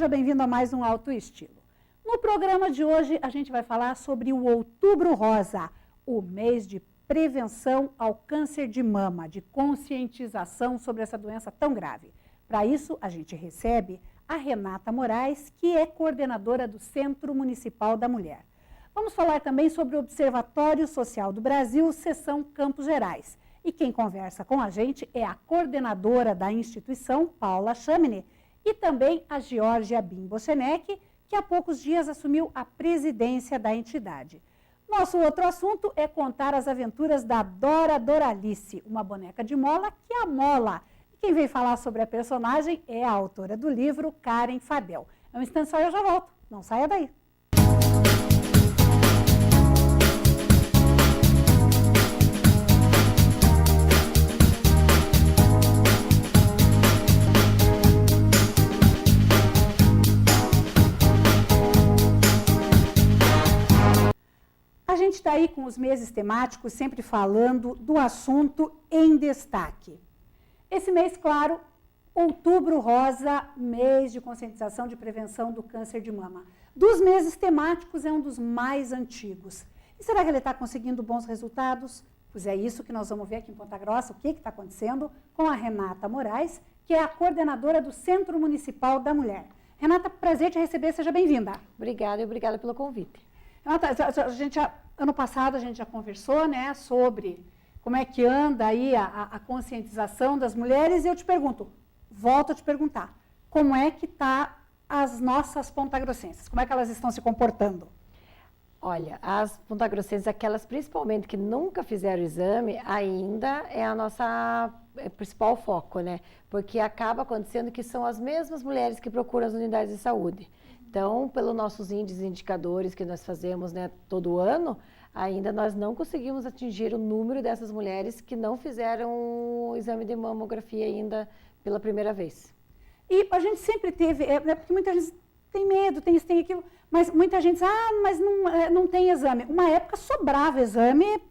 seja bem-vindo a mais um Alto Estilo. No programa de hoje, a gente vai falar sobre o Outubro Rosa, o mês de prevenção ao câncer de mama, de conscientização sobre essa doença tão grave. Para isso, a gente recebe a Renata Moraes, que é coordenadora do Centro Municipal da Mulher. Vamos falar também sobre o Observatório Social do Brasil, seção Campos Gerais. E quem conversa com a gente é a coordenadora da instituição, Paula Chamini, e também a Georgia Bimbochenek, que há poucos dias assumiu a presidência da entidade. Nosso outro assunto é contar as aventuras da Dora Doralice, uma boneca de mola que amola. Quem vem falar sobre a personagem é a autora do livro, Karen Fadel. É um instante só, eu já volto. Não saia daí. A gente está aí com os meses temáticos, sempre falando do assunto em destaque. Esse mês, claro, Outubro Rosa, mês de conscientização de prevenção do câncer de mama. Dos meses temáticos, é um dos mais antigos. E será que ele está conseguindo bons resultados? Pois é isso que nós vamos ver aqui em Ponta Grossa, o que está acontecendo com a Renata Moraes, que é a coordenadora do Centro Municipal da Mulher. Renata, prazer te receber, seja bem-vinda. Obrigada e obrigada pelo convite. Renata, ano passado a gente já conversou, né, sobre como é que anda aí a conscientização das mulheres, e eu te pergunto, volto a te perguntar, como é que está as nossas pontagrossenses? Como é que elas estão se comportando? Olha, as pontagrossenses, aquelas principalmente que nunca fizeram o exame, ainda é a nossa principal foco, né? Porque acaba acontecendo que são as mesmas mulheres que procuram as unidades de saúde. Então, pelos nossos índices e indicadores que nós fazemos, né, todo ano, ainda nós não conseguimos atingir o número dessas mulheres que não fizeram o exame de mamografia ainda pela primeira vez. E a gente sempre teve, porque muita gente tem medo, tem isso, tem aquilo, mas muita gente diz, mas não tem exame. Uma época sobrava exame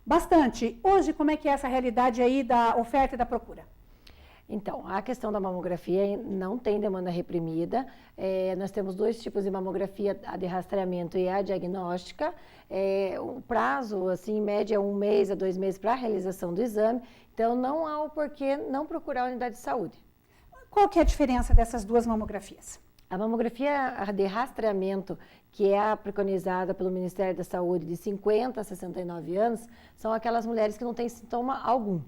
bastante. Hoje, como é que é essa realidade aí da oferta e da procura? Então, a questão da mamografia não tem demanda reprimida. Nós temos dois tipos de mamografia, a de rastreamento e a diagnóstica. O prazo, assim, em média, é 1 mês a 2 meses para a realização do exame. Então, não há o porquê não procurar a unidade de saúde. Qual que é a diferença dessas duas mamografias? A mamografia de rastreamento, que é a preconizada pelo Ministério da Saúde de 50 a 69 anos, são aquelas mulheres que não têm sintoma algum.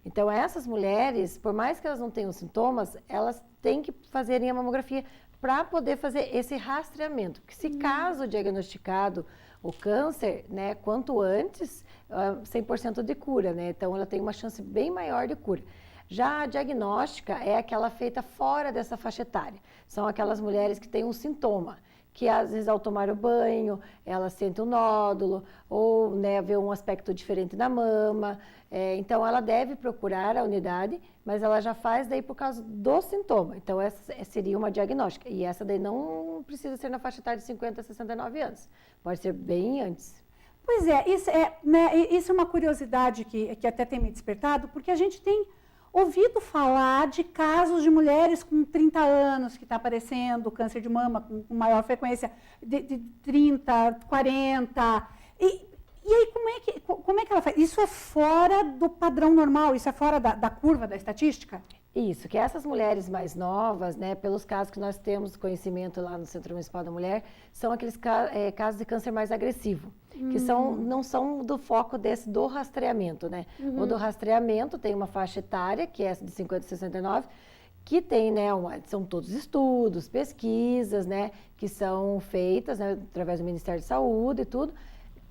Então, essas mulheres, por mais que elas não tenham sintomas, elas têm que fazerem a mamografia para poder fazer esse rastreamento. Porque se caso diagnosticado o câncer, né, quanto antes, 100% de cura, né? Então, ela tem uma chance bem maior de cura. Já a diagnóstica é aquela feita fora dessa faixa etária. São aquelas mulheres que têm um sintoma, que às vezes ao tomar o banho, ela sente um nódulo, ou, né, vê um aspecto diferente da mama. Então, ela deve procurar a unidade, mas ela já faz daí por causa do sintoma. Então, essa seria uma diagnóstica. E essa daí não precisa ser na faixa etária de 50 a 69 anos. Pode ser bem antes. Pois isso é uma curiosidade que até tem me despertado, porque a gente tem ouvido falar de casos de mulheres com 30 anos que está aparecendo câncer de mama com maior frequência, de 30, 40. E aí, como é que ela faz? Isso é fora do padrão normal? Isso é fora da curva da estatística? Isso, que essas mulheres mais novas, né, pelos casos que nós temos conhecimento lá no Centro Municipal da Mulher, são aqueles casos de câncer mais agressivo, que não são do foco do rastreamento, né? O do rastreamento tem uma faixa etária, que é essa de 50 a 69, que tem, né, são todos estudos, pesquisas, né, que são feitas, né, através do Ministério da Saúde e tudo,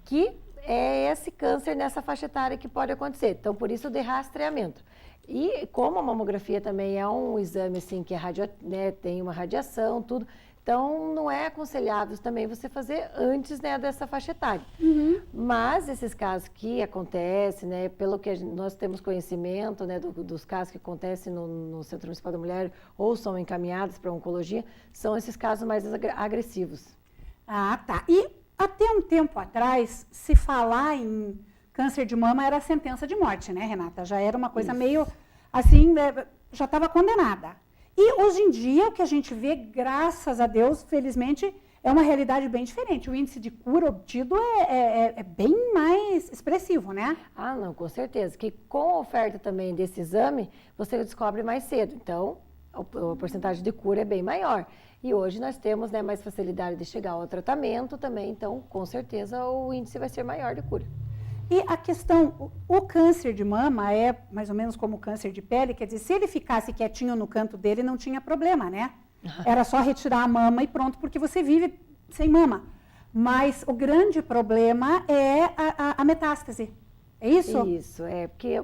que é esse câncer nessa faixa etária que pode acontecer. Então, por isso, de rastreamento. E como a mamografia também é um exame assim que né, tem uma radiação, tudo, então não é aconselhável também você fazer antes, né, dessa faixa etária. Mas esses casos que acontecem, né, pelo que nós temos conhecimento, né, dos casos que acontecem no Centro Municipal da Mulher ou são encaminhados para oncologia, são esses casos mais agressivos. Ah, tá. E até um tempo atrás, se falar em câncer de mama era sentença de morte, né, Renata? Já era uma coisa meio, assim, já estava condenada. E hoje em dia, o que a gente vê, graças a Deus, felizmente, é uma realidade bem diferente. O índice de cura obtido é bem mais expressivo, né? Ah, não, com certeza. Que com a oferta também desse exame, você descobre mais cedo. Então, a porcentagem de cura é bem maior. E hoje nós temos, né, mais facilidade de chegar ao tratamento também. Então, com certeza, o índice vai ser maior de cura. E a questão, o câncer de mama é mais ou menos como o câncer de pele, quer dizer, se ele ficasse quietinho no canto dele, não tinha problema, né? Era só retirar a mama e pronto, porque você vive sem mama. Mas o grande problema é a metástase. É isso? Isso, porque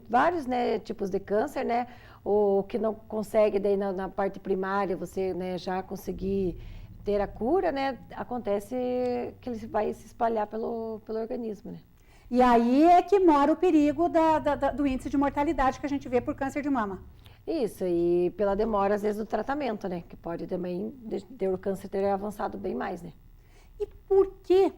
vários, né, tipos de câncer, né? O que não consegue daí na parte primária, você, né, já conseguir ter a cura, né? Acontece que ele vai se espalhar pelo organismo, né? E aí é que mora o perigo do índice de mortalidade que a gente vê por câncer de mama. Isso, e pela demora, às vezes, do tratamento, né? Que pode também ter o câncer ter avançado bem mais, né? E por que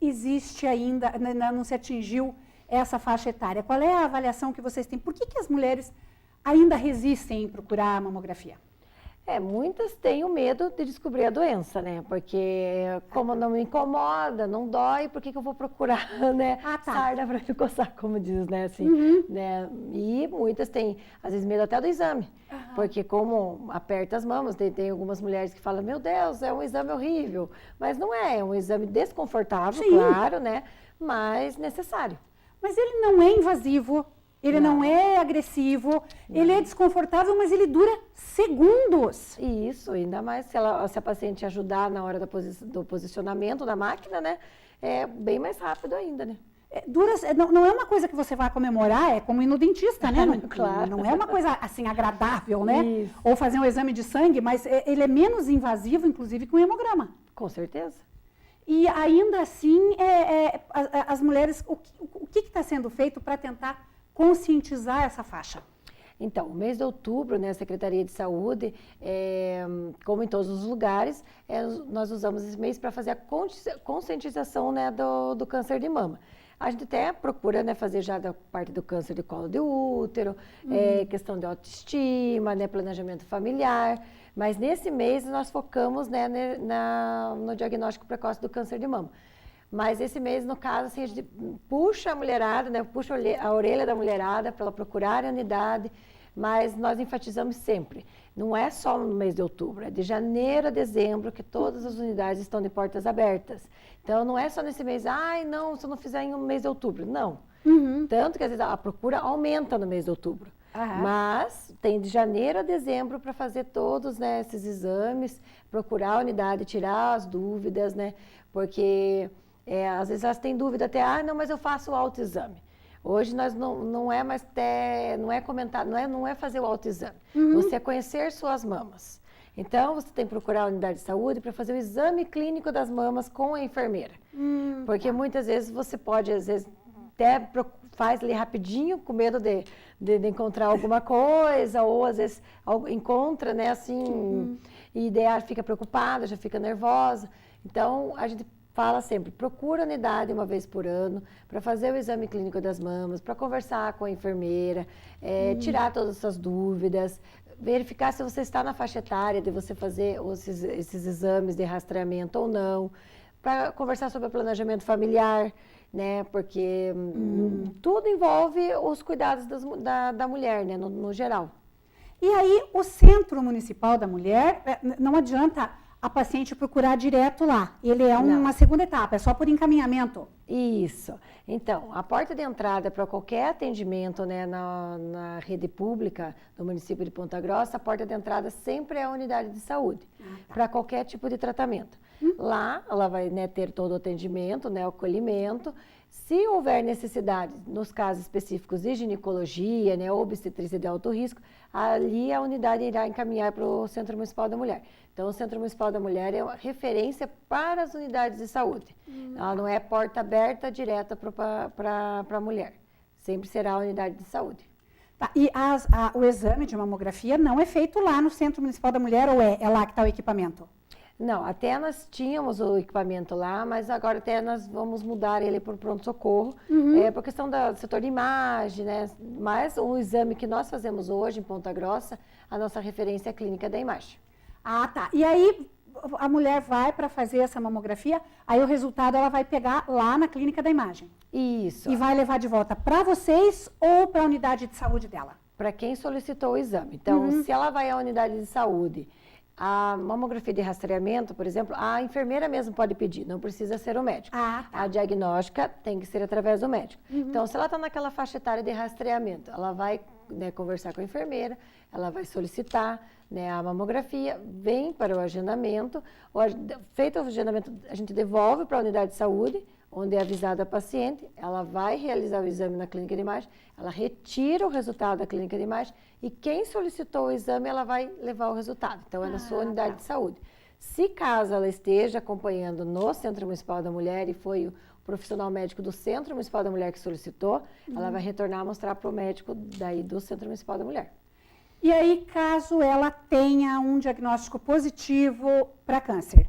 existe ainda, não se atingiu essa faixa etária? Qual é a avaliação que vocês têm? Por que as mulheres ainda resistem em procurar a mamografia? Muitas têm o medo de descobrir a doença, né? Porque como não me incomoda, não dói, por que eu vou procurar, né? Sarna para me coçar, como diz, né? Assim, né? E muitas têm, às vezes, medo até do exame. Porque como aperta as mamas, tem algumas mulheres que falam, meu Deus, é um exame horrível. Mas não é um exame desconfortável, claro, né? Mas necessário. Mas ele não é invasivo. Ele não é agressivo, ele é desconfortável, mas ele dura segundos. Isso, ainda mais se a paciente ajudar na hora do posicionamento da máquina, né? É bem mais rápido ainda, né? Não é uma coisa que você vai comemorar, é como ir no dentista, né? Claro. Não é uma coisa assim agradável, né? Isso. Ou fazer um exame de sangue, mas ele é menos invasivo, inclusive, que um hemograma. Com certeza. E ainda assim, as mulheres, o que está sendo feito para tentar conscientizar essa faixa? Então, o mês de outubro, né, a Secretaria de Saúde, como em todos os lugares, nós usamos esse mês para fazer a conscientização, né, do câncer de mama. A gente até procura, né, fazer já da parte do câncer de colo de útero, questão de autoestima, né, planejamento familiar, mas nesse mês nós focamos, né, no diagnóstico precoce do câncer de mama. Mas esse mês, no caso, assim, a gente puxa a mulherada, né, puxa a orelha da mulherada para ela procurar a unidade, mas nós enfatizamos sempre, não é só no mês de outubro, é de janeiro a dezembro que todas as unidades estão de portas abertas. Então, não é só nesse mês, não, se eu não fizer em um mês de outubro, não. Tanto que, às vezes, a procura aumenta no mês de outubro. Mas tem de janeiro a dezembro para fazer todos, né, esses exames, procurar a unidade, tirar as dúvidas, né, porque... às vezes elas têm dúvida até, não, mas eu faço o autoexame. Hoje nós não é mais não é comentar, não é fazer o autoexame. Você é conhecer suas mamas. Então, você tem que procurar a unidade de saúde para fazer o exame clínico das mamas com a enfermeira. Porque muitas vezes você pode, às vezes, até faz ali rapidinho, com medo de encontrar alguma coisa, ou às vezes encontra, né, assim, e daí fica preocupada, já fica nervosa. Então, a gente fala sempre, procura a unidade uma vez por ano para fazer o exame clínico das mamas, para conversar com a enfermeira, tirar todas essas dúvidas, verificar se você está na faixa etária de você fazer esses exames de rastreamento ou não, para conversar sobre o planejamento familiar, né? Porque tudo envolve os cuidados da mulher, né? No geral. E aí, o Centro Municipal da Mulher, não adianta a paciente procurar direto lá. Ele é uma segunda etapa, é só por encaminhamento. Isso. Então, a porta de entrada para qualquer atendimento, né, na rede pública do município de Ponta Grossa, a porta de entrada sempre é a unidade de saúde, para qualquer tipo de tratamento. Lá, ela vai, né, ter todo o atendimento, né, o acolhimento. Se houver necessidade, nos casos específicos de ginecologia, né, ou obstetrícia de alto risco, ali a unidade irá encaminhar para o Centro Municipal da Mulher. Então, o Centro Municipal da Mulher é uma referência para as unidades de saúde. Ela não é porta aberta direta para a mulher. Sempre será a unidade de saúde. Tá, e o exame de mamografia não é feito lá no Centro Municipal da Mulher ou é lá que está o equipamento? Não, até nós tínhamos o equipamento lá, mas agora até nós vamos mudar ele para o pronto-socorro, por questão do setor de imagem, né? Mas o exame que nós fazemos hoje em Ponta Grossa, a nossa referência é a clínica da imagem. Ah, tá. E aí a mulher vai para fazer essa mamografia, aí o resultado ela vai pegar lá na clínica da imagem. Isso. E vai levar de volta para vocês ou para a unidade de saúde dela? Para quem solicitou o exame. Então, se ela vai à unidade de saúde, a mamografia de rastreamento, por exemplo, a enfermeira mesmo pode pedir, não precisa ser o médico. Ah, tá. A diagnóstica tem que ser através do médico. Então, se ela está naquela faixa etária de rastreamento, ela vai, né, conversar com a enfermeira, ela vai solicitar, né, a mamografia, vem para o agendamento. Feito o agendamento, a gente devolve para a unidade de saúde, onde é avisada a paciente, ela vai realizar o exame na clínica de imagem, ela retira o resultado da clínica de imagem e quem solicitou o exame, ela vai levar o resultado. Então, é na sua unidade de saúde. Se caso ela esteja acompanhando no Centro Municipal da Mulher e foi o profissional médico do Centro Municipal da Mulher que solicitou, ela vai retornar a mostrar para o médico daí do Centro Municipal da Mulher. E aí, caso ela tenha um diagnóstico positivo para câncer,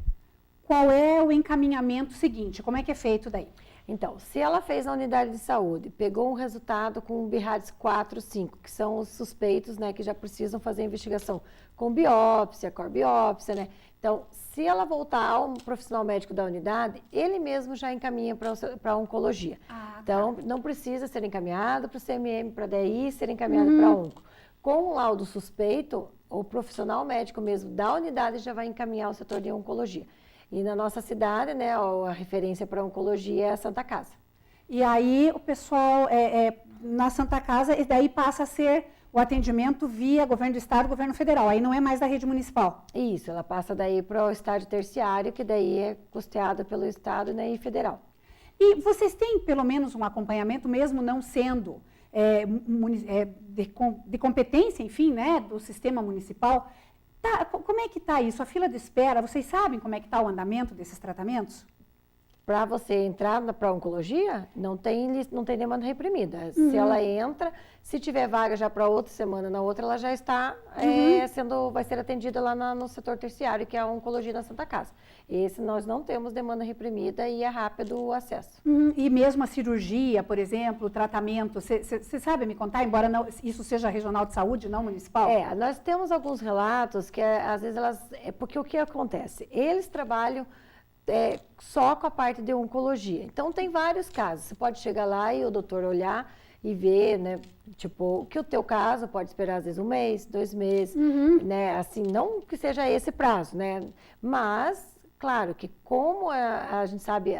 qual é o encaminhamento seguinte? Como é que é feito daí? Então, se ela fez na unidade de saúde, pegou um resultado com BIRADS 4, 5, que são os suspeitos, né, que já precisam fazer investigação com biópsia, corbiópsia, né? Então, se ela voltar ao profissional médico da unidade, ele mesmo já encaminha para a oncologia. Então, não precisa ser encaminhado para o CMM, para a DI, ser encaminhado para a onco. Com o laudo suspeito, o profissional médico mesmo da unidade já vai encaminhar ao setor de oncologia. E na nossa cidade, né, a referência para oncologia é a Santa Casa. E aí o pessoal na Santa Casa, e daí passa a ser o atendimento via governo do estado, governo federal, aí não é mais da rede municipal. Isso, ela passa daí para o estágio terciário, que daí é custeado pelo estado, né, e federal. E vocês têm pelo menos um acompanhamento, mesmo não sendo de competência, enfim, né, do sistema municipal? Como é que está isso? A fila de espera, vocês sabem como é que está o andamento desses tratamentos? Para você entrar para a oncologia, não tem demanda reprimida. Se ela entra, se tiver vaga já para outra semana, na outra ela já está vai ser atendida lá no setor terciário, que é a oncologia da Santa Casa. Esse nós não temos demanda reprimida e é rápido o acesso. E mesmo a cirurgia, por exemplo, o tratamento, você sabe me contar, embora isso seja regional de saúde, não municipal? Nós temos alguns relatos que às vezes porque o que acontece? Eles trabalham só com a parte de oncologia. Então, tem vários casos. Você pode chegar lá e o doutor olhar e ver, né, tipo, que o teu caso pode esperar, às vezes, 1 mês, 2 meses, né, assim, não que seja esse prazo, né, mas, claro, que como a gente sabe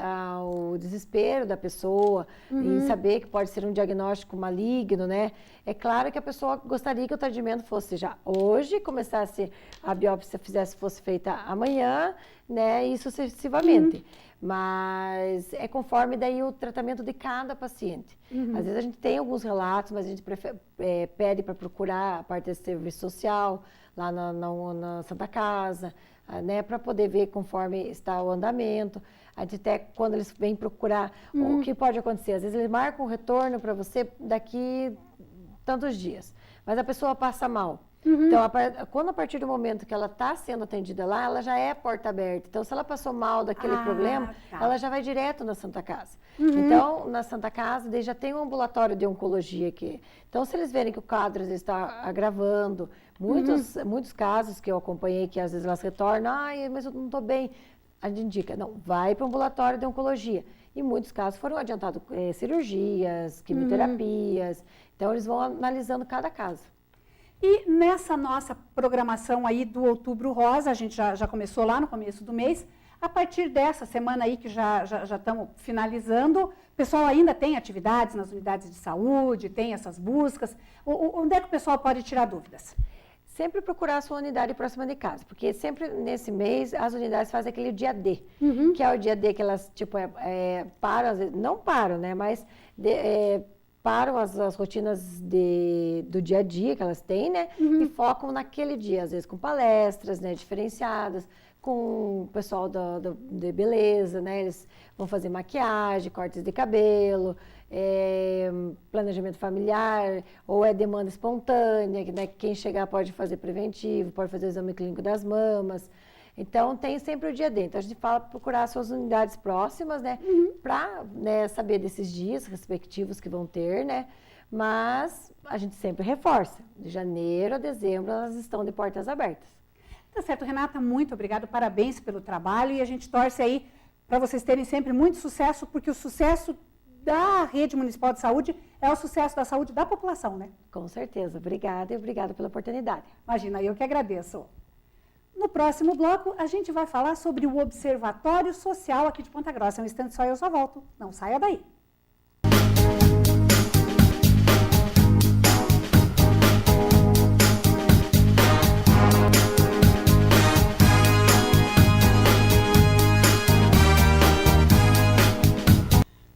o desespero da pessoa em saber que pode ser um diagnóstico maligno, né, é claro que a pessoa gostaria que o atendimento fosse já hoje, começasse, a biópsia fosse feita amanhã, né, e sucessivamente. Mas é conforme daí o tratamento de cada paciente. Às vezes a gente tem alguns relatos, mas a gente pede para procurar a parte de serviço social, lá na Santa Casa, né, para poder ver conforme está o andamento. A gente até, quando eles vêm procurar, o que pode acontecer? Às vezes eles marcam um retorno para você daqui tantos dias, mas a pessoa passa mal. Então, quando a partir do momento que ela está sendo atendida lá, ela já é porta aberta. Então, se ela passou mal daquele problema, ela já vai direto na Santa Casa. Então, na Santa Casa, daí já tem um ambulatório de oncologia aqui. Então, se eles verem que o quadro às vezes está agravando, muitos casos que eu acompanhei, que às vezes elas retornam, mas eu não estou bem, a gente indica, não, vai para o ambulatório de oncologia. E muitos casos foram adiantados cirurgias, quimioterapias. Então, eles vão analisando cada caso. E nessa nossa programação aí do Outubro Rosa, a gente já começou lá no começo do mês, a partir dessa semana aí que já estamos finalizando, o pessoal ainda tem atividades nas unidades de saúde, tem essas buscas. Onde é que o pessoal pode tirar dúvidas? Sempre procurar a sua unidade próxima de casa, porque sempre nesse mês as unidades fazem aquele dia D, que é o dia D que elas tipo, param, às vezes, não param, né, mas param as rotinas do dia a dia que elas têm, né, e focam naquele dia, às vezes com palestras, né, diferenciadas, com o pessoal de beleza, né, eles vão fazer maquiagem, cortes de cabelo, planejamento familiar, ou demanda espontânea, né, quem chegar pode fazer preventivo, pode fazer o exame clínico das mamas, Então, tem sempre o dia D. Então, a gente fala procurar as suas unidades próximas, né? Para, né, saber desses dias respectivos que vão ter, né? Mas a gente sempre reforça. De janeiro a dezembro, elas estão de portas abertas. Tá certo, Renata, muito obrigada, parabéns pelo trabalho e a gente torce aí para vocês terem sempre muito sucesso, porque o sucesso da Rede Municipal de Saúde é o sucesso da saúde da população, né? Com certeza. Obrigada e obrigada pela oportunidade. Imagina, eu que agradeço. No próximo bloco, a gente vai falar sobre o Observatório Social aqui de Ponta Grossa. Um instante só e eu só volto. Não saia daí.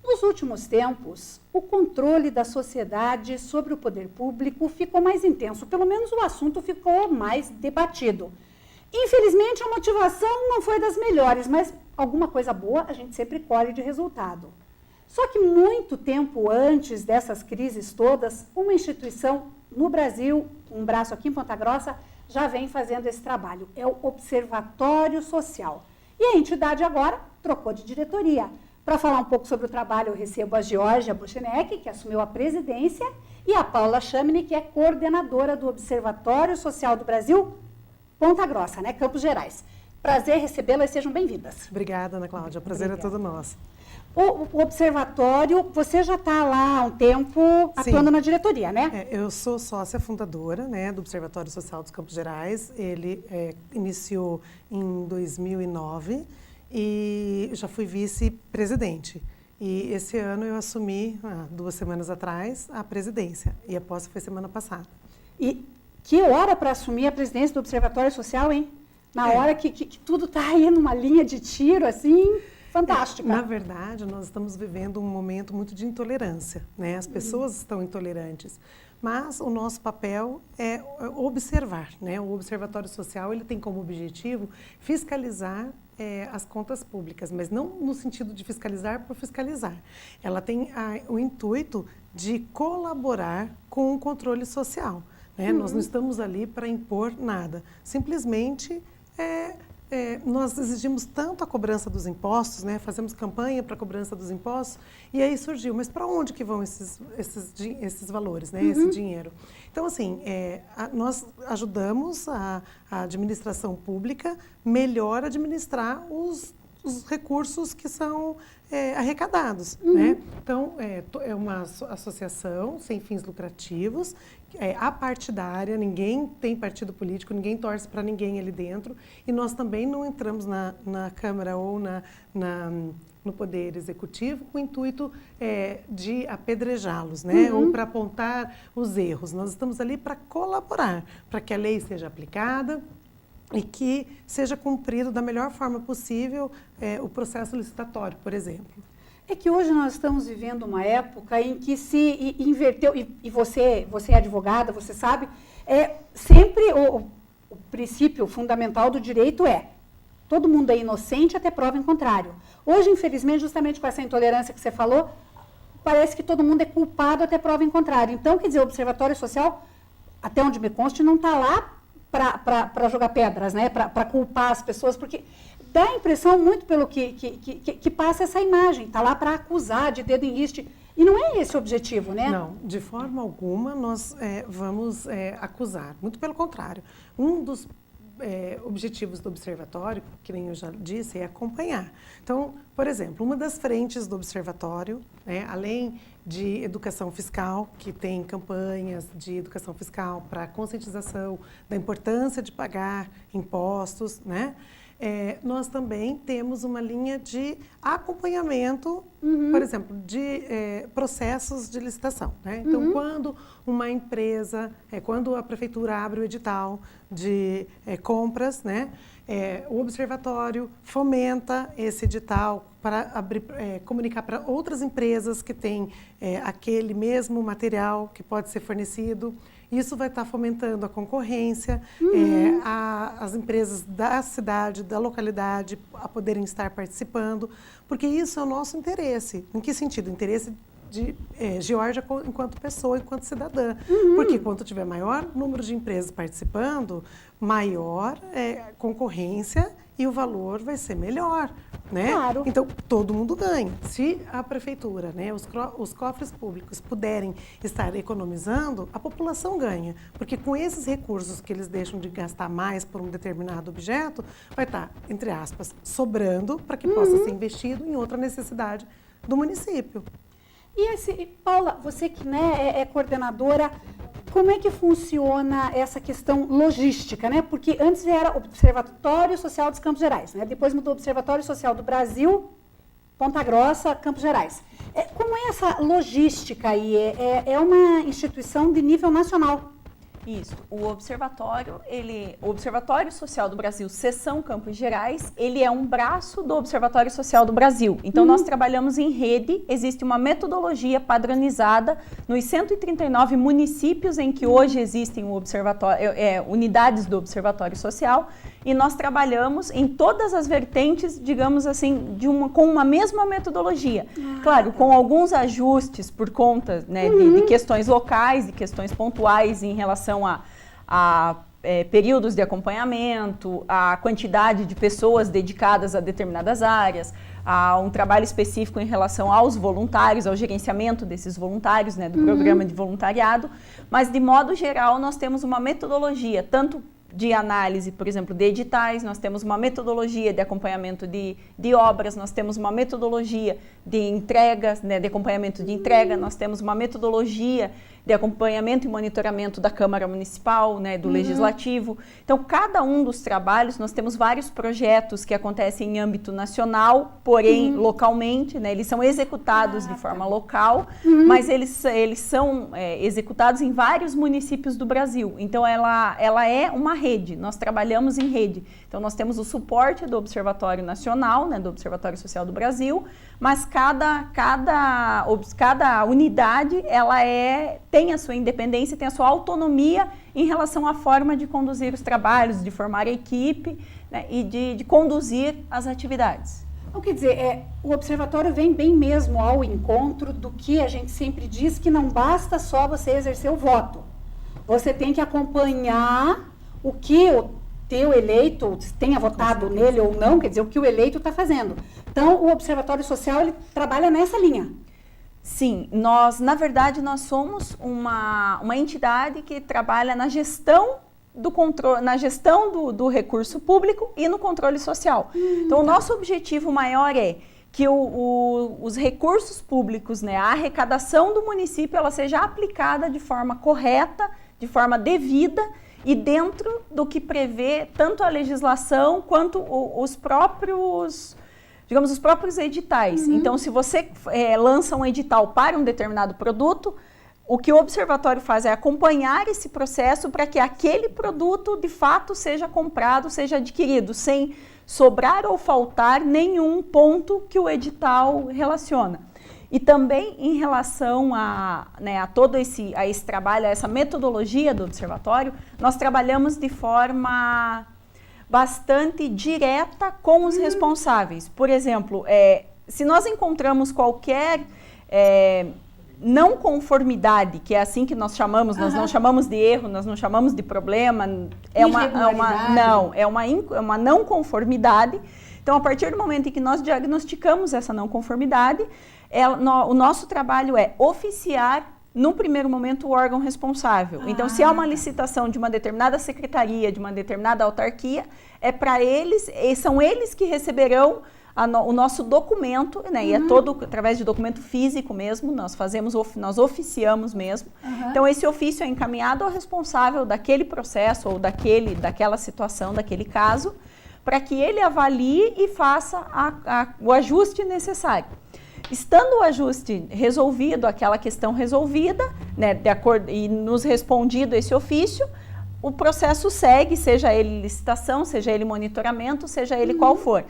Nos últimos tempos, o controle da sociedade sobre o poder público ficou mais intenso. Pelo menos o assunto ficou mais debatido. Infelizmente, a motivação não foi das melhores, mas alguma coisa boa a gente sempre colhe de resultado. Só que muito tempo antes dessas crises todas, uma instituição no Brasil, um braço aqui em Ponta Grossa, já vem fazendo esse trabalho. É o Observatório Social. E a entidade agora trocou de diretoria. Para falar um pouco sobre o trabalho, eu recebo a Georgia Buchenek, que assumiu a presidência, e a Paula Chamini, que é coordenadora do Observatório Social do Brasil, Ponta Grossa, né? Campos Gerais. Prazer recebê-las, sejam bem-vindas. Obrigada, Ana Cláudia. O prazer é todo nosso. O observatório, você já está lá há um tempo atuando na diretoria, né? Eu sou sócia fundadora, né, do Observatório Social dos Campos Gerais. Ele iniciou em 2009 e já fui vice-presidente. E esse ano eu assumi, 2 semanas atrás, a presidência. E a posse foi semana passada. E que hora para assumir a presidência do Observatório Social, hein? Na hora que tudo está aí numa linha de tiro, assim, fantástica. Na verdade, nós estamos vivendo um momento muito de intolerância, né? As pessoas estão intolerantes. Mas o nosso papel é observar, né? O Observatório Social, ele tem como objetivo fiscalizar as contas públicas, mas não no sentido de fiscalizar por fiscalizar. Ela tem o intuito de colaborar com o controle social. Né? Nós não estamos ali para impor nada. Simplesmente, nós exigimos tanto a cobrança dos impostos, né? Fazemos campanha para a cobrança dos impostos, e aí surgiu, mas para onde que vão esses valores, né? Esse dinheiro? Então, assim, nós ajudamos a administração pública melhor administrar os recursos que são arrecadados. Né? Então, é uma associação sem fins lucrativos, apartidária, ninguém tem partido político, ninguém torce para ninguém ali dentro, e nós também não entramos na Câmara ou no Poder Executivo com o intuito de apedrejá-los, né? Ou para apontar os erros. Nós estamos ali para colaborar, para que a lei seja aplicada e que seja cumprido da melhor forma possível o processo licitatório, por exemplo. É que hoje nós estamos vivendo uma época em que se inverteu, e você é advogada, você sabe, sempre o princípio fundamental do direito todo mundo é inocente até prova em contrário. Hoje, infelizmente, justamente com essa intolerância que você falou, parece que todo mundo é culpado até prova em contrário. Então, quer dizer, o Observatório Social, até onde me conste, não está lá para jogar pedras, né? Para culpar as pessoas, porque dá a impressão muito pelo que passa essa imagem, está lá para acusar de dedo em riste, e não é esse o objetivo, né? Não, de forma alguma nós vamos acusar, muito pelo contrário. Um dos objetivos do observatório, que nem eu já disse, é acompanhar. Então, por exemplo, uma das frentes do observatório, né, além de educação fiscal, que tem campanhas de educação fiscal para conscientização da importância de pagar impostos, né? Nós também temos uma linha de acompanhamento, por exemplo, de processos de licitação. Né? Então, quando uma empresa, quando a prefeitura abre o edital de compras, né? O observatório fomenta esse edital para comunicar para outras empresas que têm aquele mesmo material que pode ser fornecido. Isso vai estar fomentando a concorrência, as empresas da cidade, da localidade, a poderem estar participando, porque isso é o nosso interesse. Em que sentido? Interesse de Georgia enquanto pessoa, enquanto cidadã. Porque quanto tiver maior número de empresas participando, maior concorrência e o valor vai ser melhor, né? Claro. Então, todo mundo ganha. Se a prefeitura, né, os cofres públicos puderem estar economizando, a população ganha. Porque com esses recursos que eles deixam de gastar mais por um determinado objeto, vai estar, entre aspas, sobrando para que possa ser investido em outra necessidade do município. E Paula, você que, né, é coordenadora, como é que funciona essa questão logística, né? Porque antes era Observatório Social dos Campos Gerais, né? Depois mudou Observatório Social do Brasil, Ponta Grossa, Campos Gerais. Como é essa logística aí? É uma instituição de nível nacional. Isso. O Observatório Social do Brasil, Seção Campos Gerais, ele é um braço do Observatório Social do Brasil. Então, nós trabalhamos em rede, existe uma metodologia padronizada nos 139 municípios em que hoje existem unidades do Observatório Social, e nós trabalhamos em todas as vertentes, digamos assim, com uma mesma metodologia. Claro, com alguns ajustes por conta, né, de questões locais, de questões pontuais em relação a períodos de acompanhamento, a quantidade de pessoas dedicadas a determinadas áreas, a um trabalho específico em relação aos voluntários, ao gerenciamento desses voluntários, né, do programa de voluntariado, mas de modo geral nós temos uma metodologia, tanto de análise, por exemplo, de editais, nós temos uma metodologia de acompanhamento de obras, nós temos uma metodologia de entregas, né, de acompanhamento de entrega, nós temos uma metodologia de acompanhamento e monitoramento da Câmara Municipal, né, do Legislativo. Então, cada um dos trabalhos, nós temos vários projetos que acontecem em âmbito nacional, porém, localmente, né, eles são executados de forma local, mas eles são executados em vários municípios do Brasil. Então, ela é uma rede, nós trabalhamos em rede. Então, nós temos o suporte do Observatório Nacional, né, do Observatório Social do Brasil, mas cada unidade, ela tem a sua independência, tem a sua autonomia em relação à forma de conduzir os trabalhos, de formar a equipe, né, e de conduzir as atividades. Então, quer dizer, o observatório vem bem mesmo ao encontro do que a gente sempre diz, que não basta só você exercer o voto. Você tem que acompanhar o que o teu eleito, tenha votado nele ou não, quer dizer, o que o eleito está fazendo. Então, o Observatório Social, ele trabalha nessa linha. Sim, na verdade, nós somos uma entidade que trabalha na gestão do controle, na gestão do recurso público e no controle social. Então, o nosso objetivo maior é que os recursos públicos, né, a arrecadação do município, ela seja aplicada de forma correta, de forma devida e dentro do que prevê tanto a legislação quanto os próprios editais. Então, se você lança um edital para um determinado produto, o que o observatório faz é acompanhar esse processo para que aquele produto, de fato, seja comprado, seja adquirido, sem sobrar ou faltar nenhum ponto que o edital relaciona. E também em relação a todo esse trabalho, a essa metodologia do observatório, nós trabalhamos de forma bastante direta com os responsáveis. Por exemplo, se nós encontramos qualquer não conformidade, que é assim que nós chamamos, nós não chamamos de erro, nós não chamamos de problema, é uma não conformidade. Então, a partir do momento em que nós diagnosticamos essa não conformidade, o nosso trabalho é oficiar, no primeiro momento, o órgão responsável. Então, se há uma licitação de uma determinada secretaria, de uma determinada autarquia, para eles, são eles que receberão o nosso documento, né? E é todo através de documento físico mesmo, nós oficiamos mesmo. Então, esse ofício é encaminhado ao responsável daquele processo ou daquela situação, daquele caso, para que ele avalie e faça o ajuste necessário. Estando o ajuste resolvido, aquela questão resolvida, né, de acordo, e nos respondido esse ofício, o processo segue, seja ele licitação, seja ele monitoramento, seja ele qual for.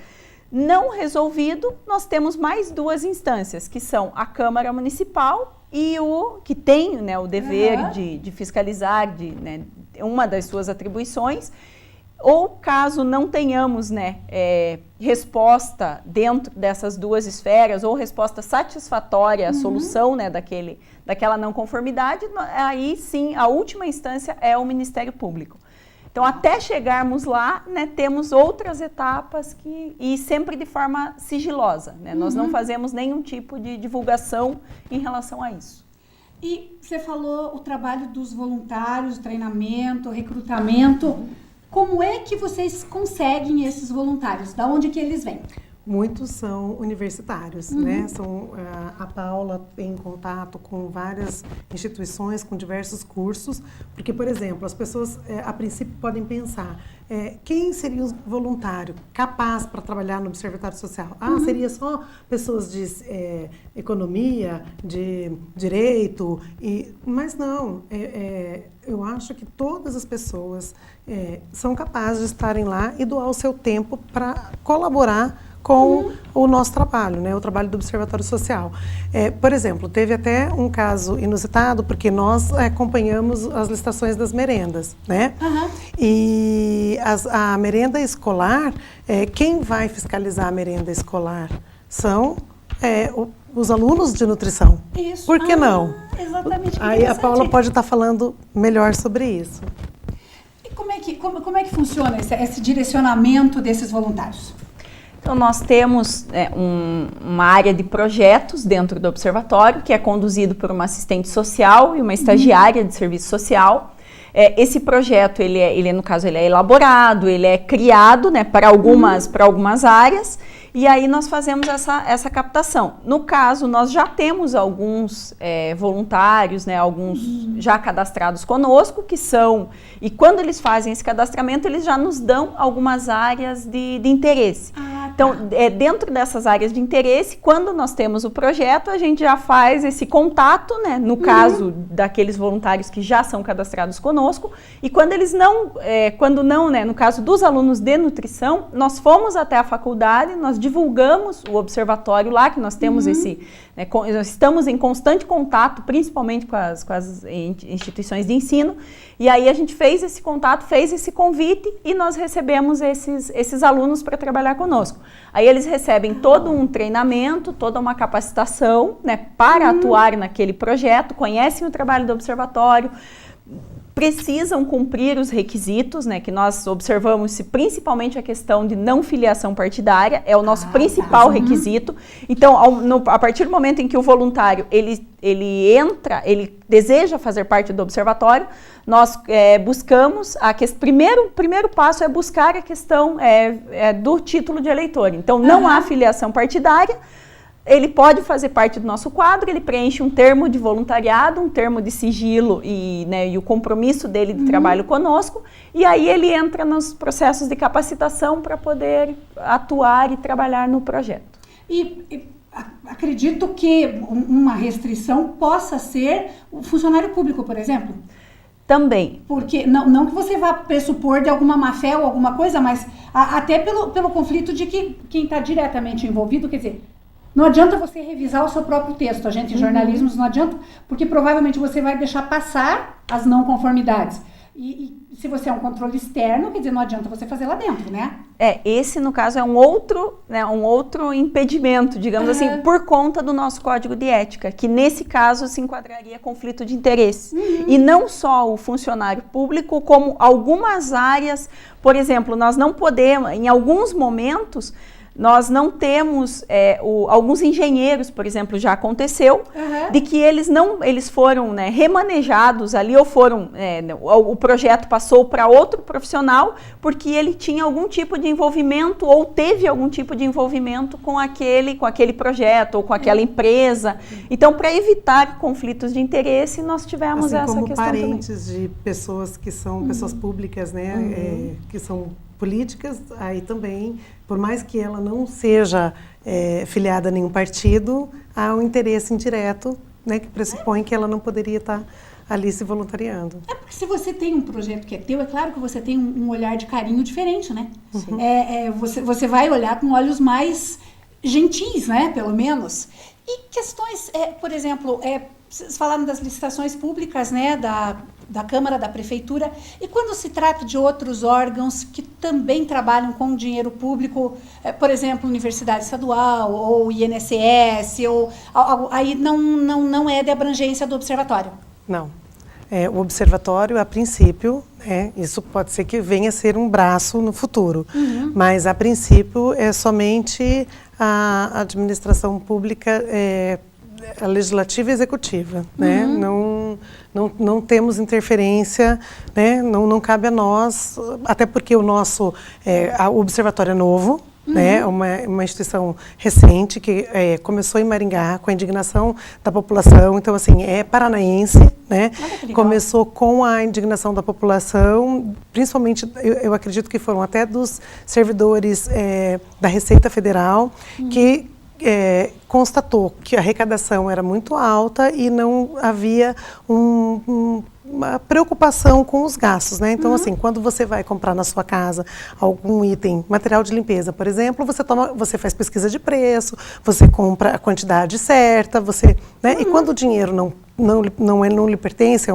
Não resolvido, nós temos mais duas instâncias, que são a Câmara Municipal e que tem, né, o dever de fiscalizar, né, uma das suas atribuições. Ou caso não tenhamos, né, resposta dentro dessas duas esferas, ou resposta satisfatória à solução, né, daquela não conformidade, aí sim a última instância é o Ministério Público. Então, até chegarmos lá, né, temos outras etapas e sempre de forma sigilosa, né? Nós não fazemos nenhum tipo de divulgação em relação a isso. E você falou o trabalho dos voluntários, treinamento, recrutamento. Como é que vocês conseguem esses voluntários? Da onde que eles vêm? Muitos são universitários, né? A Paula tem contato com várias instituições, com diversos cursos, porque, por exemplo, as pessoas, a princípio, podem pensar, quem seria o voluntário capaz para trabalhar no Observatório Social? Seria só pessoas de economia, de direito, mas não, eu acho que todas as pessoas são capazes de estarem lá e doar o seu tempo para colaborar com o nosso trabalho, né, o trabalho do Observatório Social. Por exemplo, teve até um caso inusitado, porque nós acompanhamos as licitações das merendas, né? E a merenda escolar, quem vai fiscalizar a merenda escolar são os alunos de nutrição. Isso. Por que não? Exatamente. Aí a Paula pode estar falando melhor sobre isso. E como é que funciona esse direcionamento desses voluntários? Então, nós temos uma área de projetos dentro do observatório, que é conduzido por uma assistente social e uma estagiária de serviço social. Esse projeto, no caso, ele é elaborado, ele é criado, né, para algumas áreas, e aí nós fazemos essa captação. No caso, nós já temos alguns voluntários, né, alguns já cadastrados conosco, e quando eles fazem esse cadastramento, eles já nos dão algumas áreas de interesse. Então, dentro dessas áreas de interesse, quando nós temos o projeto, a gente já faz esse contato, né, no caso daqueles voluntários que já são cadastrados conosco, e quando não, né, no caso dos alunos de nutrição, nós fomos até a faculdade, nós divulgamos o observatório lá, que nós temos nós estamos em constante contato, principalmente com as instituições de ensino, e aí a gente fez esse contato, fez esse convite e nós recebemos esses alunos para trabalhar conosco. Aí eles recebem todo um treinamento, toda uma capacitação, né, para atuar naquele projeto, conhecem o trabalho do observatório, precisam cumprir os requisitos, né, que nós observamos, principalmente a questão de não filiação partidária, é o nosso principal requisito. Então, a partir do momento em que o voluntário, ele entra, ele deseja fazer parte do observatório, nós buscamos, primeiro passo é buscar a questão do título de eleitor. Então, não há filiação partidária, ele pode fazer parte do nosso quadro, ele preenche um termo de voluntariado, um termo de sigilo e o compromisso dele de trabalho conosco, e aí ele entra nos processos de capacitação para poder atuar e trabalhar no projeto. E acredito que uma restrição possa ser o funcionário público, por exemplo? Também. Porque, não que você vá pressupor de alguma má-fé ou alguma coisa, mas até pelo conflito de que quem está diretamente envolvido, quer dizer, não adianta você revisar o seu próprio texto, a gente em jornalismo não adianta, porque provavelmente você vai deixar passar as não conformidades. E se você é um controle externo, quer dizer, não adianta você fazer lá dentro, né? Esse no caso é um outro impedimento, digamos assim, por conta do nosso código de ética, que nesse caso se enquadraria conflito de interesse. E não só o funcionário público, como algumas áreas, por exemplo, nós não podemos, em alguns momentos, nós não temos, alguns engenheiros, por exemplo, já aconteceu, de que eles foram, né, remanejados ali, ou foram, o projeto passou para outro profissional, porque ele tinha algum tipo de envolvimento, ou teve algum tipo de envolvimento com aquele projeto, ou com aquela empresa. Então, para evitar conflitos de interesse, nós tivemos essa como questão também. parentes de pessoas que são pessoas públicas, né, que são políticas, aí também, por mais que ela não seja filiada a nenhum partido, há um interesse indireto, né, que pressupõe que ela não poderia estar ali se voluntariando. Porque se você tem um projeto que é teu, é claro que você tem um olhar de carinho diferente, né? Você vai olhar com olhos mais gentis, né, pelo menos. E questões, por exemplo, vocês falaram das licitações públicas, né, da Câmara, da Prefeitura, e quando se trata de outros órgãos que também trabalham com dinheiro público, por exemplo, Universidade Estadual, ou INSS, aí não é de abrangência do Observatório? Não. o observatório, a princípio, isso pode ser que venha a ser um braço no futuro, mas a princípio é somente a administração pública, a legislativa e executiva, né? Não temos interferência, né? Não cabe a nós, até porque o nosso o observatório é novo, né? Uma instituição recente que começou em Maringá com a indignação da população, então assim é paranaense, né? Começou com a indignação da população, principalmente eu acredito que foram até dos servidores da Receita Federal que constatou que a arrecadação era muito alta e não havia uma preocupação com os gastos, né? Então, assim, quando você vai comprar na sua casa algum item, material de limpeza, por exemplo, você faz pesquisa de preço, você compra a quantidade certa, né? E quando o dinheiro não lhe pertence,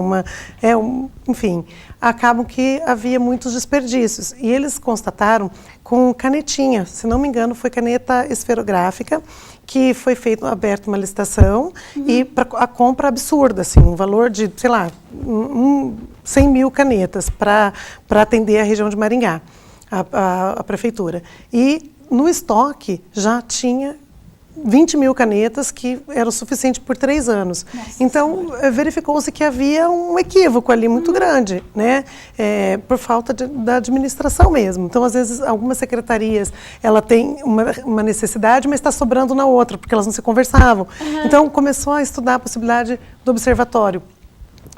enfim, acabam que havia muitos desperdícios. E eles constataram com canetinha, se não me engano, foi caneta esferográfica, que foi aberta uma licitação e para a compra absurda, assim, um valor de, sei lá, 100 mil canetas para atender a região de Maringá, a prefeitura. E no estoque já tinha 20 mil canetas, que era o suficiente por 3 anos. Nossa, então, verificou-se que havia um equívoco ali muito grande, né? Por falta da administração mesmo. Então, às vezes, algumas secretarias, ela tem uma necessidade, mas está sobrando na outra, porque elas não se conversavam. Então, começou a estudar a possibilidade do observatório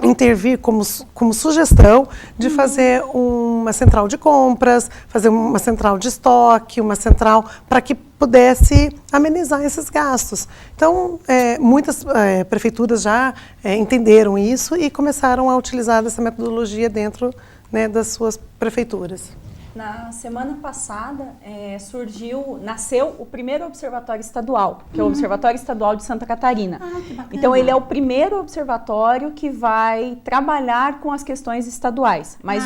intervir como sugestão de fazer uma central de compras, fazer uma central de estoque, uma central para que pudesse amenizar esses gastos. Então, muitas prefeituras já entenderam isso e começaram a utilizar dessa metodologia dentro, né, das suas prefeituras. Na semana passada, nasceu o primeiro observatório estadual, que é o Observatório Estadual de Santa Catarina. Que bacana. Então, ele é o primeiro observatório que vai trabalhar com as questões estaduais. Mas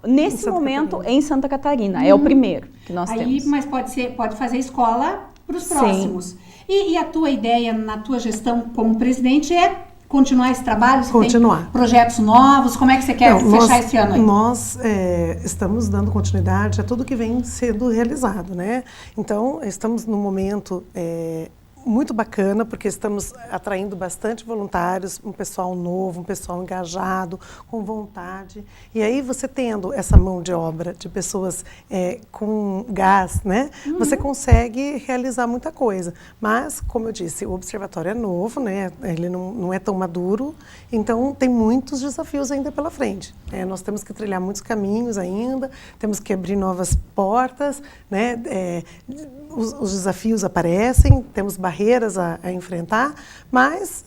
nesse momento, em Santa Catarina, é o primeiro que nós temos. Mas pode fazer escola para os próximos. E a tua ideia, na tua gestão como presidente, é continuar esse trabalho? Você continuar. Tem projetos novos? Como é que você quer fechar esse ano aí? Nós estamos dando continuidade a tudo que vem sendo realizado, né? Então, estamos num momento muito bacana, porque estamos atraindo bastante voluntários, um pessoal novo, um pessoal engajado, com vontade. E aí, você tendo essa mão de obra de pessoas com gás, né? Você consegue realizar muita coisa. Mas, como eu disse, o observatório é novo, né? Ele não é tão maduro, então tem muitos desafios ainda pela frente. Nós temos que trilhar muitos caminhos ainda, temos que abrir novas portas, né? Os desafios aparecem, temos barreiras a enfrentar, mas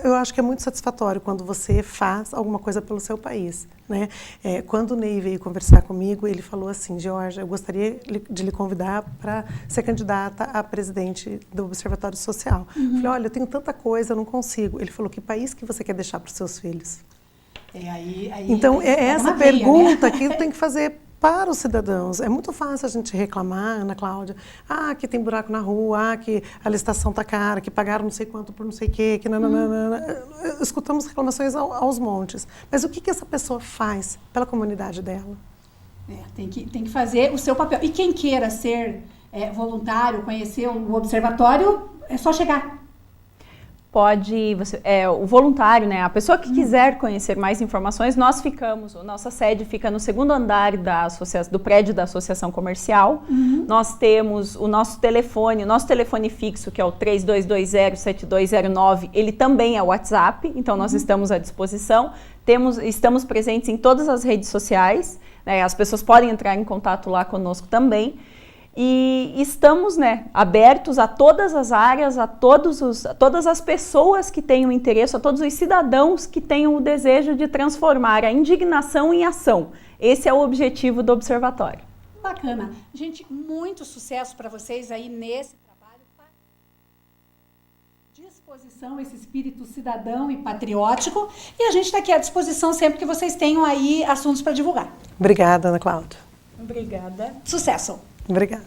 eu acho que é muito satisfatório quando você faz alguma coisa pelo seu país, né? Quando o Ney veio conversar comigo, ele falou assim: Georgia, eu gostaria de lhe convidar para ser candidata a presidente do Observatório Social. Eu falei: olha, eu tenho tanta coisa, eu não consigo. Ele falou: que país que você quer deixar para os seus filhos? Então, essa pergunta que eu tenho que fazer para os cidadãos. É muito fácil a gente reclamar, Ana Cláudia, que tem buraco na rua, que a licitação está cara, que pagaram não sei quanto por não sei o quê, que nananana. Escutamos reclamações aos montes. Mas o que essa pessoa faz pela comunidade dela? Tem que fazer o seu papel. E quem queira ser voluntário, conhecer o observatório, é só chegar. O voluntário, né? A pessoa que quiser conhecer mais informações, nossa sede fica no 2º andar do prédio da Associação Comercial. Nós temos o nosso telefone fixo, que é o 3220-7209, ele também é o WhatsApp, então nós estamos à disposição. Estamos presentes em todas as redes sociais, né? As pessoas podem entrar em contato lá conosco também. E estamos, né, abertos a todas as áreas, a todas as pessoas que tenham interesse, a todos os cidadãos que tenham o desejo de transformar a indignação em ação. Esse é o objetivo do Observatório. Bacana. Gente, muito sucesso para vocês aí nesse trabalho. Disposição, esse espírito cidadão e patriótico. E a gente está aqui à disposição sempre que vocês tenham aí assuntos para divulgar. Obrigada, Ana Cláudia. Obrigada. Sucesso. Obrigada.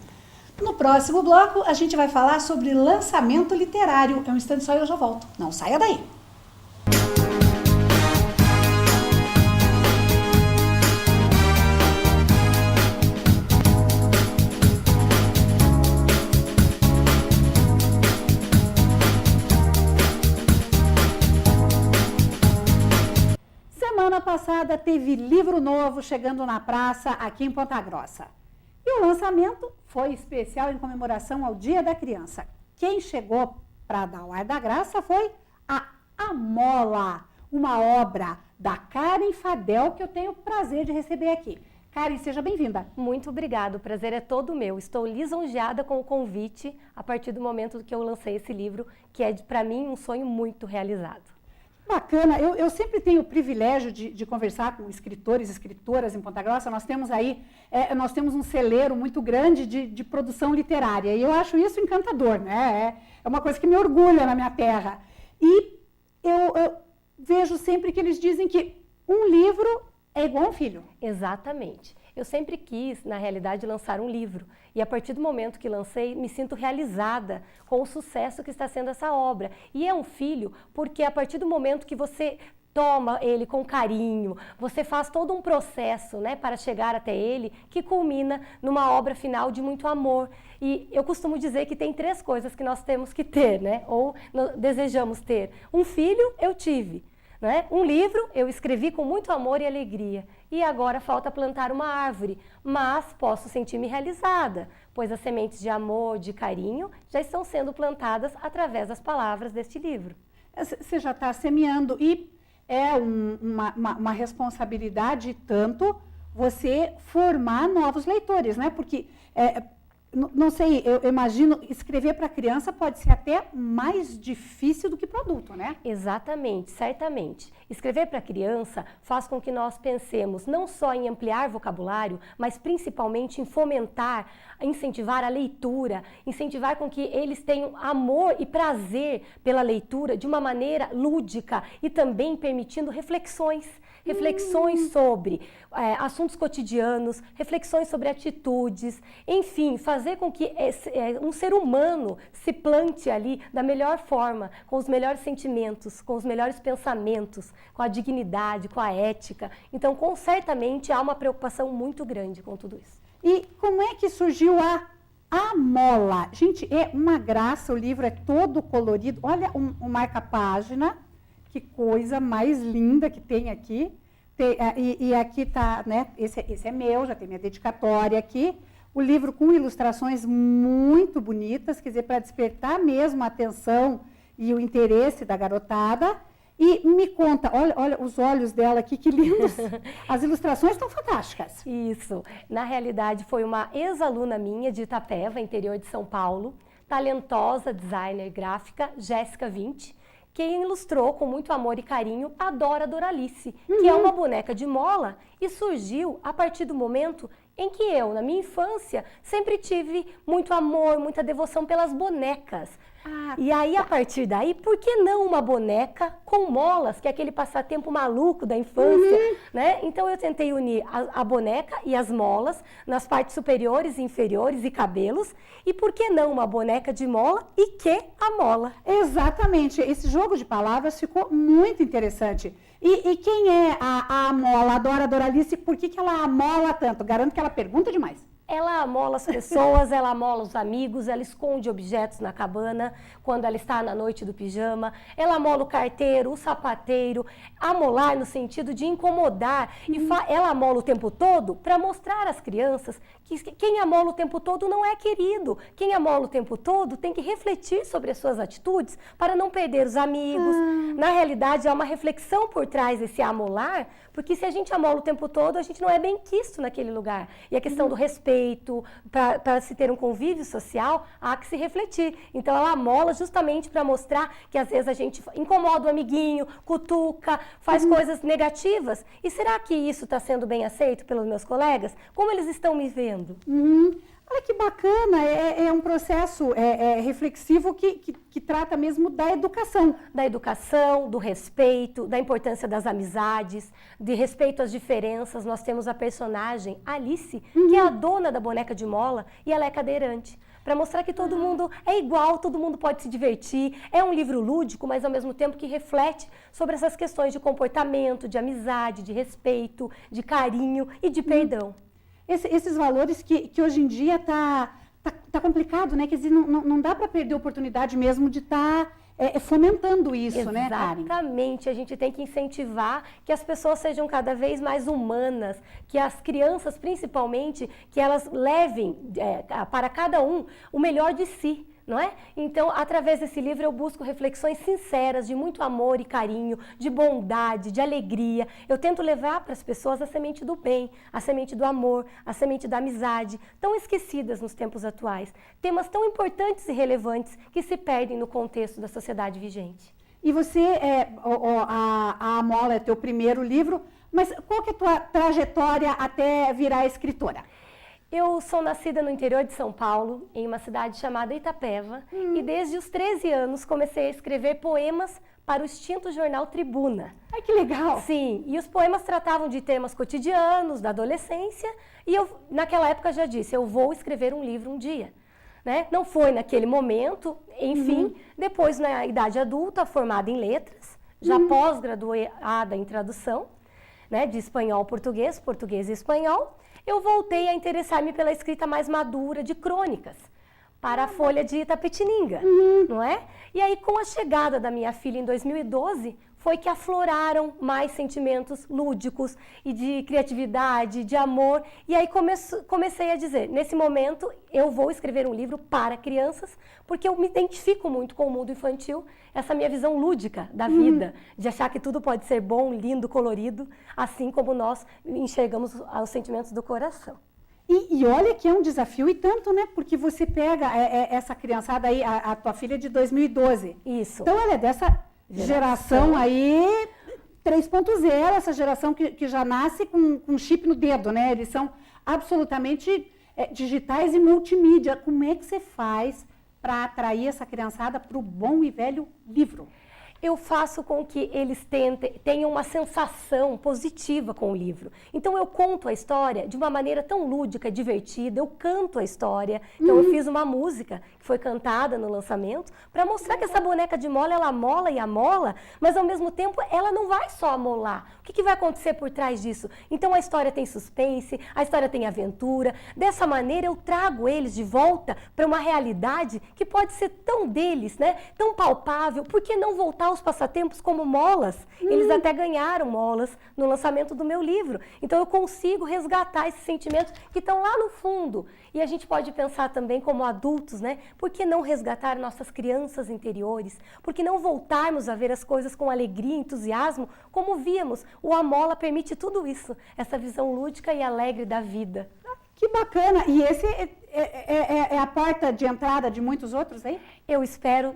No próximo bloco, a gente vai falar sobre lançamento literário. É um instante só e eu já volto. Não saia daí. semana passada teve livro novo chegando na praça aqui em Ponta Grossa. E o lançamento foi especial em comemoração ao Dia da Criança. Quem chegou para dar o ar da graça foi a Amola, uma obra da Karen Fadel, que eu tenho o prazer de receber aqui. Karen, seja bem-vinda. Muito obrigada, o prazer é todo meu. Estou lisonjeada com o convite a partir do momento que eu lancei esse livro, que é, para mim, um sonho muito realizado. Bacana, eu sempre tenho o privilégio de conversar com escritores e escritoras em Ponta Grossa. Nós temos aí, nós temos um celeiro muito grande de produção literária, e eu acho isso encantador, né? É uma coisa que me orgulha na minha terra. E eu vejo sempre que eles dizem que um livro é igual a um filho. Exatamente. Eu sempre quis, na realidade, lançar um livro. E a partir do momento que lancei, me sinto realizada com o sucesso que está sendo essa obra. E é um filho porque a partir do momento que você toma ele com carinho, você faz todo um processo, né, para chegar até ele, que culmina numa obra final de muito amor. E eu costumo dizer que tem 3 coisas que nós temos que ter, né, ou desejamos ter. Um filho, eu tive. Né? Um livro eu escrevi com muito amor e alegria, e agora falta plantar uma árvore, mas posso sentir-me realizada, pois as sementes de amor, de carinho, já estão sendo plantadas através das palavras deste livro. Você já está semeando, e é uma responsabilidade tanto você formar novos leitores, né? Porque não sei, eu imagino, escrever para criança pode ser até mais difícil do que para adulto, né? Exatamente, certamente. Escrever para criança faz com que nós pensemos não só em ampliar vocabulário, mas principalmente em fomentar, incentivar a leitura, incentivar com que eles tenham amor e prazer pela leitura de uma maneira lúdica e também permitindo reflexões sobre assuntos cotidianos, reflexões sobre atitudes, enfim, fazer com que um ser humano se plante ali da melhor forma, com os melhores sentimentos, com os melhores pensamentos, com a dignidade, com a ética. Então, certamente, há uma preocupação muito grande com tudo isso. E como é que surgiu a Amola? Gente, é uma graça, o livro é todo colorido. Olha o marca-página. Que coisa mais linda que tem aqui. E aqui está, né? Esse é meu, já tem minha dedicatória aqui. O livro com ilustrações muito bonitas, quer dizer, para despertar mesmo a atenção e o interesse da garotada. E me conta, olha os olhos dela aqui, que lindos. As ilustrações estão fantásticas. Isso. Na realidade, foi uma ex-aluna minha de Itapeva, interior de São Paulo, talentosa designer gráfica, Jéssica 20, quem ilustrou com muito amor e carinho a Dora Doralice, que é uma boneca de mola e surgiu a partir do momento em que eu, na minha infância, sempre tive muito amor, muita devoção pelas bonecas. E aí, a partir daí, por que não uma boneca com molas, que é aquele passatempo maluco da infância, né? Então, eu tentei unir a boneca e as molas nas partes superiores, inferiores e cabelos. E por que não uma boneca de mola e que a mola? Exatamente. Esse jogo de palavras ficou muito interessante. E quem é a Amola, a Dora Doralice? Por que ela amola tanto? Garanto que ela pergunta demais. Ela amola as pessoas, ela amola os amigos, ela esconde objetos na cabana quando ela está na noite do pijama, ela amola o carteiro, o sapateiro, amolar no sentido de incomodar, e ela amola o tempo todo para mostrar às crianças que quem amola o tempo todo não é querido, quem amola o tempo todo tem que refletir sobre as suas atitudes para não perder os amigos. Na realidade, há uma reflexão por trás desse amolar, porque se a gente amola o tempo todo, a gente não é bem quisto naquele lugar. E a questão do respeito, para se ter um convívio social, há que se refletir. Então, ela amola justamente para mostrar que às vezes a gente incomoda o amiguinho, cutuca, faz coisas negativas. E será que isso está sendo bem aceito pelos meus colegas? Como eles estão me vendo? Olha que bacana, é um processo reflexivo que trata mesmo da educação. Da educação, do respeito, da importância das amizades, de respeito às diferenças. Nós temos a personagem Alice, que é a dona da boneca de mola, e ela é cadeirante. Para mostrar que todo mundo é igual, todo mundo pode se divertir. É um livro lúdico, mas ao mesmo tempo que reflete sobre essas questões de comportamento, de amizade, de respeito, de carinho e de perdão. Esses valores que hoje em dia tá complicado, né? Quer dizer, não dá para perder a oportunidade mesmo de estar fomentando isso, né, Karen? Exatamente, a gente tem que incentivar que as pessoas sejam cada vez mais humanas, que as crianças, principalmente, que elas levem para cada um o melhor de si. Não é? Então, através desse livro, eu busco reflexões sinceras, de muito amor e carinho, de bondade, de alegria. Eu tento levar para as pessoas a semente do bem, a semente do amor, a semente da amizade, tão esquecidas nos tempos atuais. Temas tão importantes e relevantes que se perdem no contexto da sociedade vigente. E você, a Amola é teu primeiro livro, mas qual que é a tua trajetória até virar escritora? Eu sou nascida no interior de São Paulo, em uma cidade chamada Itapeva, e desde os 13 anos comecei a escrever poemas para o extinto jornal Tribuna. Ai, que legal! Sim, e os poemas tratavam de temas cotidianos, da adolescência, e eu, naquela época, já disse, eu vou escrever um livro um dia. Né? Não foi naquele momento, enfim, depois na idade adulta, formada em letras, já pós-graduada em tradução, né, de espanhol português, português e espanhol, eu voltei a interessar-me pela escrita mais madura de crônicas, para a Folha de Itapetininga, não é? E aí, com a chegada da minha filha em 2012, foi que afloraram mais sentimentos lúdicos e de criatividade, de amor. E aí comecei a dizer, nesse momento eu vou escrever um livro para crianças, porque eu me identifico muito com o mundo infantil, essa minha visão lúdica da vida, de achar que tudo pode ser bom, lindo, colorido, assim como nós enxergamos os sentimentos do coração. E olha que é um desafio e tanto, né? Porque você pega essa criançada aí, a tua filha é de 2012. Isso. Então ela é dessa geração aí 3.0, essa geração que já nasce com chip no dedo, né? Eles são absolutamente digitais e multimídia. Como é que você faz para atrair essa criançada para o bom e velho livro? Eu faço com que eles tenham uma sensação positiva com o livro. Então eu conto a história de uma maneira tão lúdica, divertida, eu canto a história. Então eu fiz uma música que foi cantada no lançamento para mostrar que essa boneca de mola, ela mola e amola, mas ao mesmo tempo ela não vai só amolar. O que vai acontecer por trás disso? Então a história tem suspense, a história tem aventura. Dessa maneira eu trago eles de volta para uma realidade que pode ser tão deles, né? Tão palpável. Por que não voltar aos passatempos como molas? Eles até ganharam molas no lançamento do meu livro. Então eu consigo resgatar esses sentimentos que estão lá no fundo. E a gente pode pensar também como adultos, né? Por que não resgatar nossas crianças interiores? Por que não voltarmos a ver as coisas com alegria e entusiasmo, como víamos? O Amola permite tudo isso, essa visão lúdica e alegre da vida. Que bacana! E esse é a porta de entrada de muitos outros aí? Eu espero,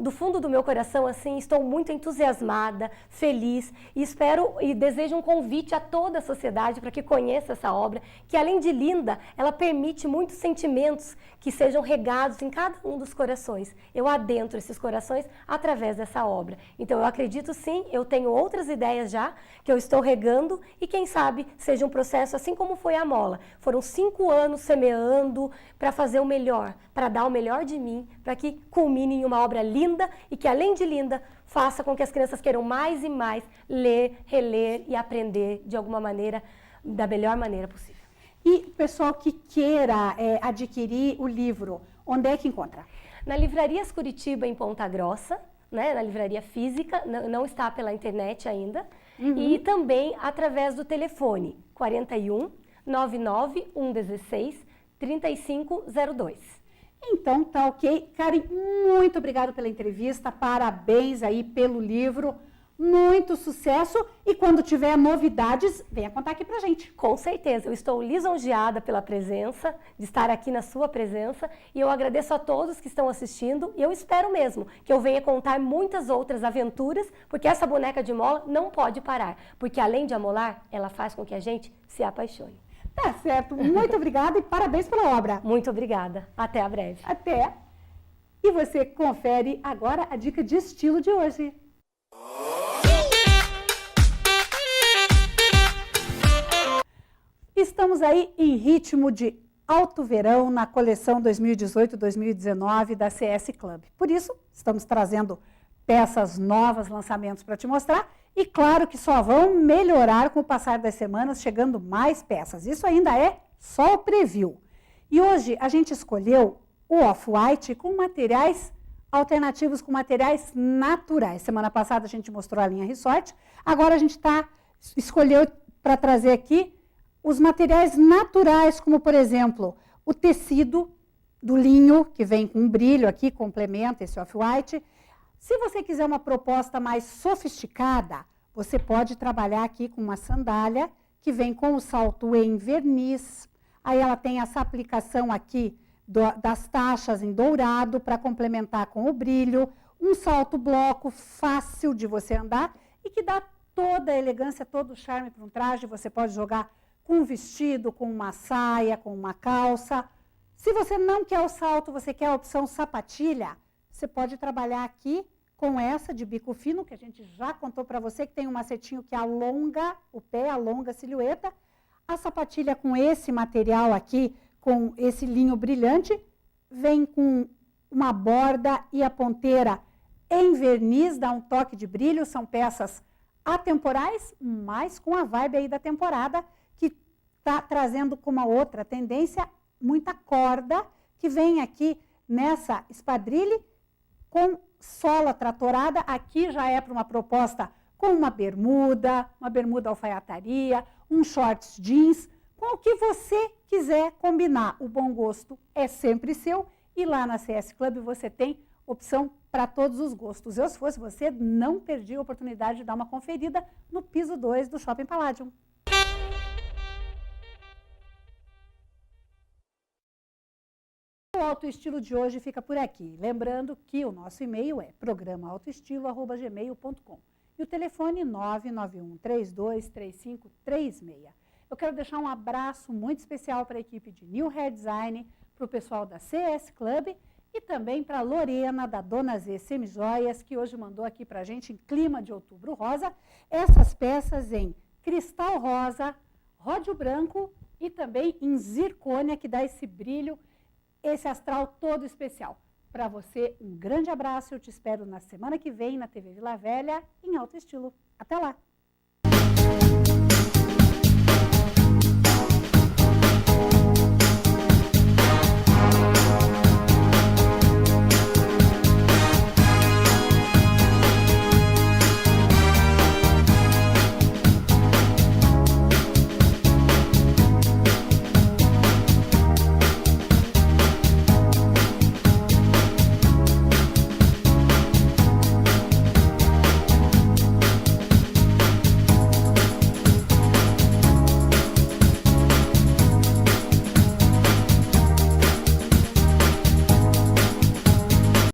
do fundo do meu coração, assim, estou muito entusiasmada, feliz, e espero e desejo um convite a toda a sociedade para que conheça essa obra, que além de linda, ela permite muitos sentimentos que sejam regados em cada um dos corações. Eu adentro esses corações através dessa obra. Então eu acredito sim, eu tenho outras ideias já, que eu estou regando, e quem sabe seja um processo assim como foi a Mola. Foram 5 anos semeando para fazer o melhor, para dar o melhor de mim, para que culmine em uma obra linda e que, além de linda, faça com que as crianças queiram mais e mais ler, reler e aprender de alguma maneira, da melhor maneira possível. E pessoal que queira adquirir o livro, onde é que encontra? Na Livrarias Curitiba, em Ponta Grossa, né, na livraria física, não está pela internet ainda, e também através do telefone 41 99 116 3502. Então, tá ok. Karen, muito obrigada pela entrevista, parabéns aí pelo livro, muito sucesso, e quando tiver novidades, venha contar aqui pra gente. Com certeza, eu estou lisonjeada pela presença, de estar aqui na sua presença, e eu agradeço a todos que estão assistindo, e eu espero mesmo que eu venha contar muitas outras aventuras, porque essa boneca de mola não pode parar, porque além de amolar, ela faz com que a gente se apaixone. Tá certo, muito obrigada e parabéns pela obra. Muito obrigada, até a breve. Até. E você confere agora a dica de estilo de hoje. Estamos aí em ritmo de alto verão na coleção 2018-2019 da CS Club. Por isso, estamos trazendo peças novas, lançamentos para te mostrar. E claro que só vão melhorar com o passar das semanas, chegando mais peças. Isso ainda é só o preview. E hoje a gente escolheu o Off-White com materiais alternativos com materiais naturais. Semana passada a gente mostrou a linha Resort, agora a gente escolheu para trazer aqui os materiais naturais, como por exemplo, o tecido do linho, que vem com um brilho aqui, complementa esse off-white. Se você quiser uma proposta mais sofisticada, você pode trabalhar aqui com uma sandália, que vem com o salto em verniz. Aí ela tem essa aplicação aqui das taxas em dourado para complementar com o brilho, um salto bloco fácil de você andar e que dá toda a elegância, todo o charme para um traje. Você pode jogar com um vestido, com uma saia, com uma calça. Se você não quer o salto, você quer a opção sapatilha, você pode trabalhar aqui com essa de bico fino, que a gente já contou para você, que tem um macetinho que alonga o pé, alonga a silhueta. A sapatilha com esse material aqui, com esse linho brilhante, vem com uma borda e a ponteira em verniz, dá um toque de brilho, são peças atemporais, mas com a vibe aí da temporada, que está trazendo com uma outra tendência, muita corda, que vem aqui nessa espadrilhe, com sola tratorada. Aqui já é para uma proposta com uma bermuda alfaiataria, um shorts jeans, com o que você quiser combinar. O bom gosto é sempre seu e lá na CS Club você tem opção para todos os gostos. Eu, se fosse você, não perdi a oportunidade de dar uma conferida no piso 2 do Shopping Palladium. O Alto Estilo de hoje fica por aqui. Lembrando que o nosso e-mail é programaautoestilo@gmail.com e o telefone 991323536. Eu quero deixar um abraço muito especial para a equipe de New Hair Design, para o pessoal da CS Club e também para a Lorena, da Dona Z Semijoias, que hoje mandou aqui para a gente, em clima de outubro rosa, essas peças em cristal rosa, ródio branco e também em zircônia, que dá esse brilho, esse astral todo especial. Para você, um grande abraço. Eu te espero na semana que vem na TV Vila Velha, em Alto Estilo. Até lá!